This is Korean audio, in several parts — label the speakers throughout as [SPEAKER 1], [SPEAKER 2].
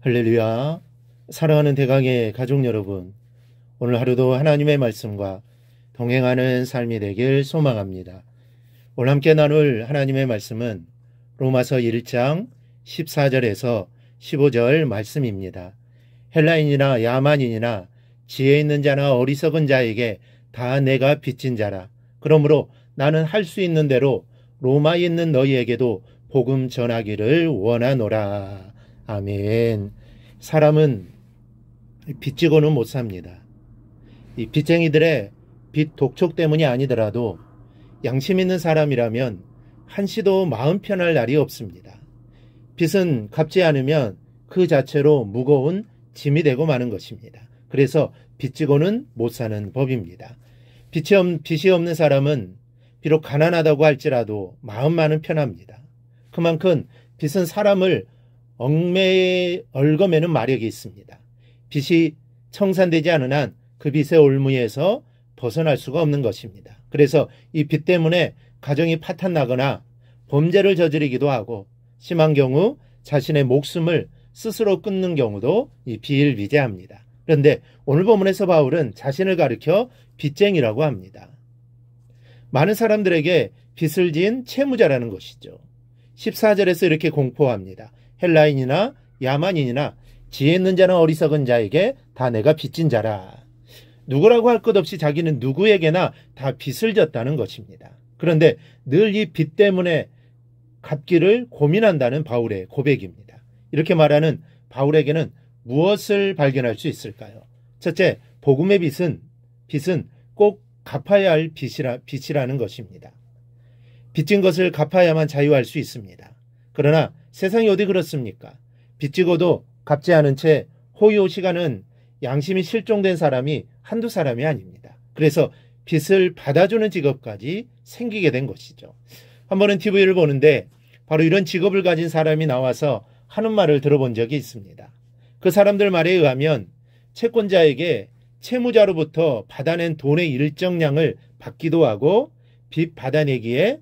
[SPEAKER 1] 할렐루야. 사랑하는 대강의 가족 여러분, 오늘 하루도 하나님의 말씀과 동행하는 삶이 되길 소망합니다. 오늘 함께 나눌 하나님의 말씀은 로마서 1장 14절에서 15절 말씀입니다. 헬라인이나 야만인이나 지혜 있는 자나 어리석은 자에게 다 내가 빚진 자라. 그러므로 나는 할 수 있는 대로 로마에 있는 너희에게도 복음 전하기를 원하노라. 아멘. 사람은 빚지고는 못 삽니다. 이 빚쟁이들의 빚 독촉 때문이 아니더라도 양심 있는 사람이라면 한시도 마음 편할 날이 없습니다. 빚은 갚지 않으면 그 자체로 무거운 짐이 되고 마는 것입니다. 그래서 빚지고는 못 사는 법입니다. 빚이 없는 사람은 비록 가난하다고 할지라도 마음만은 편합니다. 그만큼 빚은 사람을 얽매에 얽어매는 마력이 있습니다. 빚이 청산되지 않은 한 그 빚의 올무에서 벗어날 수가 없는 것입니다. 그래서 이 빚 때문에 가정이 파탄나거나 범죄를 저지르기도 하고 심한 경우 자신의 목숨을 스스로 끊는 경우도 비일비재합니다. 그런데 오늘 본문에서 바울은 자신을 가리켜 빚쟁이라고 합니다. 많은 사람들에게 빚을 지은 채무자라는 것이죠. 14절에서 이렇게 공포합니다. 헬라인이나 야만인이나 지혜 있는 자나 어리석은 자에게 다 내가 빚진 자라. 누구라고 할 것 없이 자기는 누구에게나 다 빚을 졌다는 것입니다. 그런데 늘 이 빚 때문에 갚기를 고민한다는 바울의 고백입니다. 이렇게 말하는 바울에게는 무엇을 발견할 수 있을까요? 첫째, 복음의 빚은 꼭 갚아야 할 빚이라는 것입니다. 빚진 것을 갚아야만 자유할 수 있습니다. 그러나 세상이 어디 그렇습니까? 빚지고도 갚지 않은 채 호의호식하는 양심이 실종된 사람이 한두 사람이 아닙니다. 그래서 빚을 받아주는 직업까지 생기게 된 것이죠. 한 번은 TV를 보는데 바로 이런 직업을 가진 사람이 나와서 하는 말을 들어본 적이 있습니다. 그 사람들 말에 의하면 채권자에게 채무자로부터 받아낸 돈의 일정량을 받기도 하고 빚 받아내기에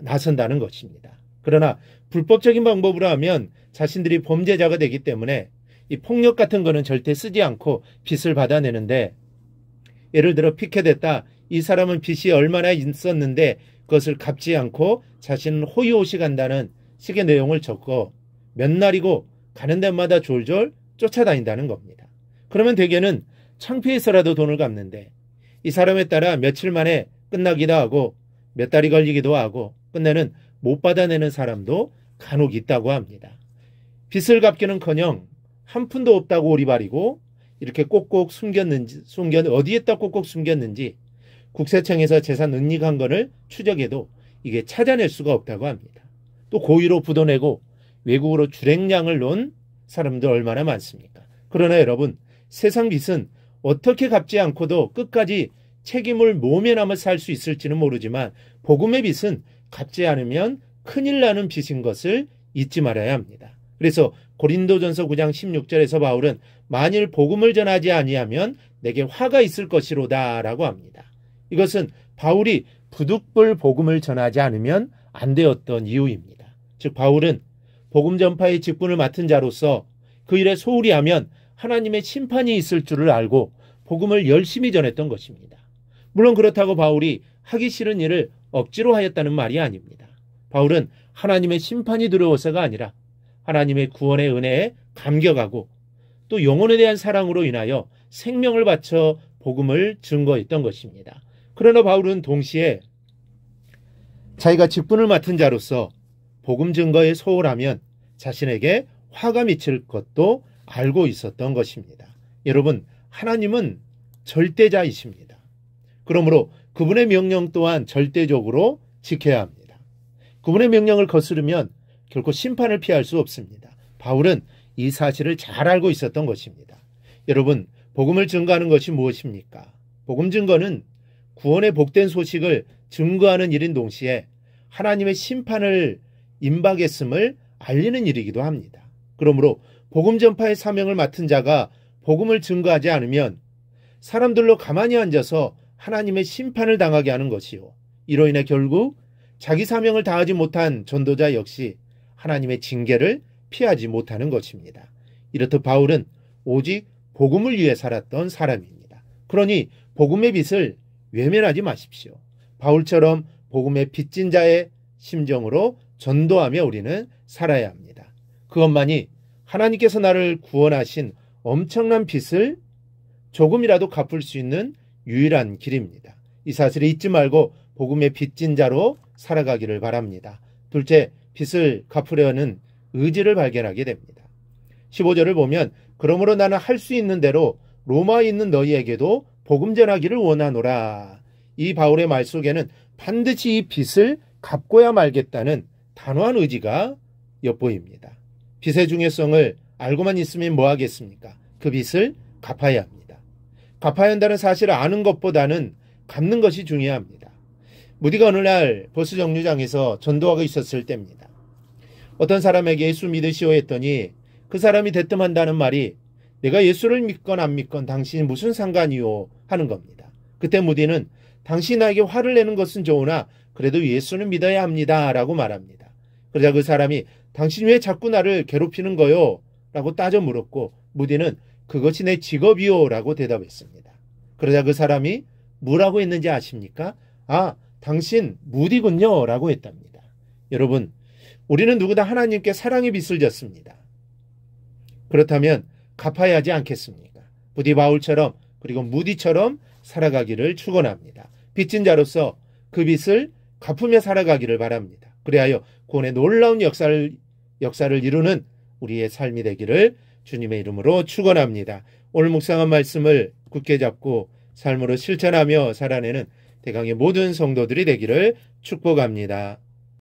[SPEAKER 1] 나선다는 것입니다. 그러나 불법적인 방법으로 하면 자신들이 범죄자가 되기 때문에 이 폭력 같은 거는 절대 쓰지 않고 빚을 받아내는데, 예를 들어 피켓했다. 이 사람은 빚이 얼마나 있었는데 그것을 갚지 않고 자신은 호의호식한다는 식의 내용을 적고 몇 날이고 가는 데마다 졸졸 쫓아다닌다는 겁니다. 그러면 대개는 창피해서라도 돈을 갚는데 이 사람에 따라 며칠 만에 끝나기도 하고 몇 달이 걸리기도 하고 끝내는 못 받아내는 사람도 간혹 있다고 합니다. 빚을 갚기는커녕 한 푼도 없다고 오리발이고 이렇게 꼭꼭 어디에다 꼭꼭 숨겼는지 국세청에서 재산 은닉한 거를 추적해도 이게 찾아낼 수가 없다고 합니다. 또 고의로 부도내고 외국으로 주랭량을 놓은 사람들 얼마나 많습니까? 그러나 여러분, 세상 빚은 어떻게 갚지 않고도 끝까지 책임을 모면하며 살 수 있을지는 모르지만 복음의 빚은 갚지 않으면 큰일 나는 빚인 것을 잊지 말아야 합니다. 그래서 고린도전서 9장 16절에서 바울은 만일 복음을 전하지 아니하면 내게 화가 있을 것이로다 라고 합니다. 이것은 바울이 부득불 복음을 전하지 않으면 안 되었던 이유입니다. 즉 바울은 복음 전파의 직분을 맡은 자로서 그 일에 소홀히 하면 하나님의 심판이 있을 줄을 알고 복음을 열심히 전했던 것입니다. 물론 그렇다고 바울이 하기 싫은 일을 억지로 하였다는 말이 아닙니다. 바울은 하나님의 심판이 두려워서가 아니라 하나님의 구원의 은혜에 감격하고 또 영혼에 대한 사랑으로 인하여 생명을 바쳐 복음을 증거했던 것입니다. 그러나 바울은 동시에 자기가 직분을 맡은 자로서 복음 증거에 소홀하면 자신에게 화가 미칠 것도 알고 있었던 것입니다. 여러분, 하나님은 절대자이십니다. 그러므로 그분의 명령 또한 절대적으로 지켜야 합니다. 그분의 명령을 거스르면 결코 심판을 피할 수 없습니다. 바울은 이 사실을 잘 알고 있었던 것입니다. 여러분, 복음을 증거하는 것이 무엇입니까? 복음 증거는 구원의 복된 소식을 증거하는 일인 동시에 하나님의 심판을 임박했음을 알리는 일이기도 합니다. 그러므로 복음 전파의 사명을 맡은 자가 복음을 증거하지 않으면 사람들로 가만히 앉아서 하나님의 심판을 당하게 하는 것이요, 이로 인해 결국 자기 사명을 다하지 못한 전도자 역시 하나님의 징계를 피하지 못하는 것입니다. 이렇듯 바울은 오직 복음을 위해 살았던 사람입니다. 그러니 복음의 빛을 외면하지 마십시오. 바울처럼 복음의 빚진 자의 심정으로 전도하며 우리는 살아야 합니다. 그것만이 하나님께서 나를 구원하신 엄청난 빚을 조금이라도 갚을 수 있는 유일한 길입니다. 이 사실을 잊지 말고 복음의 빚진 자로 살아가기를 바랍니다. 둘째, 빚을 갚으려는 의지를 발견하게 됩니다. 15절을 보면 그러므로 나는 할 수 있는 대로 로마에 있는 너희에게도 복음 전하기를 원하노라. 이 바울의 말 속에는 반드시 이 빚을 갚고야 말겠다는 단호한 의지가 엿보입니다. 빚의 중요성을 알고만 있으면 뭐 하겠습니까? 그 빚을 갚아야 합니다. 갚아야 한다는 사실을 아는 것보다는 갚는 것이 중요합니다. 무디가 어느 날 버스 정류장에서 전도하고 있었을 때입니다. 어떤 사람에게 예수 믿으시오 했더니 그 사람이 대뜸한다는 말이 내가 예수를 믿건 안 믿건 당신이 무슨 상관이요 하는 겁니다. 그때 무디는 당신이 나에게 화를 내는 것은 좋으나 그래도 예수는 믿어야 합니다 라고 말합니다. 그러자 그 사람이 당신 왜 자꾸 나를 괴롭히는 거요? 라고 따져 물었고 무디는 그것이 내 직업이요 라고 대답했습니다. 그러자 그 사람이 뭐라고 했는지 아십니까? 아, 당신 무디군요 라고 했답니다. 여러분, 우리는 누구나 하나님께 사랑의 빚을 졌습니다. 그렇다면 갚아야 하지 않겠습니까? 부디 바울처럼 그리고 무디처럼 살아가기를 축원합니다. 빚진 자로서 그 빚을 갚으며 살아가기를 바랍니다. 그리하여 구원의 놀라운 역사를 이루는 우리의 삶이 되기를 주님의 이름으로 축원합니다. 오늘 묵상한 말씀을 굳게 잡고 삶으로 실천하며 살아내는 대강의 모든 성도들이 되기를 축복합니다.